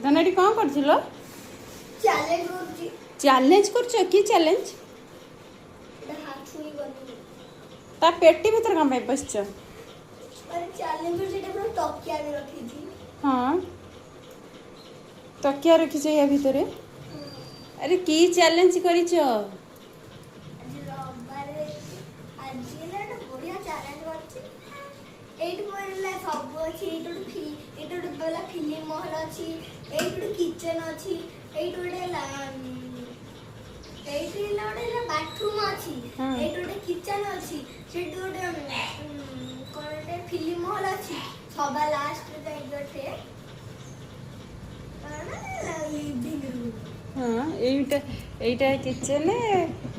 ଧନାଟି କ'ଣ କରୁଥିଲ? ଚ୍ୟାଲେଞ୍ଜ କରୁଛ? କି ଚ୍ୟାଲେଞ୍ଜ? ତା ପେଟି ଭିତରେ କ'ଣ ପାଇଁ ପଶିଛ? ହଁ ତକିଆ ରଖିଛ ୟା ଭିତରେ? ଆରେ କି ଚ୍ୟାଲେଞ୍ଜ କରିଛ? ଏଇଠି ମୋର ସବୁ ଅଛି। ଏଇଠି ଗୋଟେ ଫିଲ୍ମ ମହଲ ଅଛି। ଏଇଠି ଗୋଟେ କିଚେନ ଅଛି। ଏଇଠି ଗୋଟେ ବାଥରୁମ ଅଛି। ଏଇଠି ଗୋଟେ କିଚେନ ଅଛି। ସେଠି ଗୋଟେ ଫିଲ୍ମ ମହଲ ଅଛି। ସବା ଲାଷ୍ଟ ଗୋଟେ ଲିଭିଂ ରୁମ୍। ହଁ এইটা kitchen,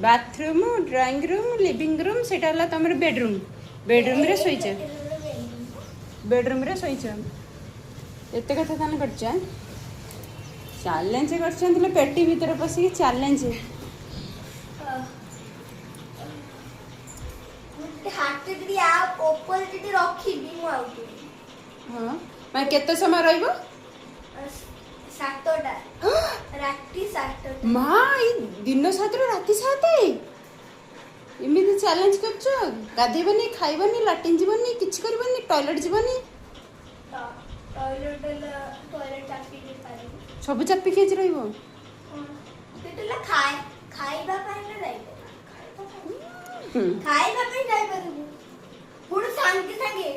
bathroom, drawing room, living room, ସେଇଟା ହେଲା ତମର ବେଡରୁମ୍। ବେଡରୁମ୍ରେ ଶୋଇଛ? ବେଡରୁମ୍ରେ ଶୋଇଛ? ଏତେ କଥା ତାହେଲେ କରିଛ? ଚ୍ୟାଲେଞ୍ଜ କରିଛନ୍ତି ପେଟି ଭିତରେ ପଶିକି ଚ୍ୟାଲେଞ୍ଜ। ହଁ ମାନେ କେତେ ସମୟ ରହିବ? 7ଟା ରାତି 7ଟା। ମା ଏଇ ଦିନ 7ରୁ ରାତି 7? ଏମିତି ଚ୍ୟାଲେଞ୍ଜ କରୁଛ? ଗାଧେଇବନି, ଖାଇବନି, ଲାଟ୍ରିନ୍ ଯିବନି, କିଛି କରିବନି, ଟଏଲେଟ୍ ଯିବନି? ସବୁ ଚାପିକି ଆଜି ରହିବ? ଖାଇବା ପାଇଁ ଯାଇପାରିବୁ ପୁଣି ସାଙ୍ଗେ ସାଙ୍ଗେ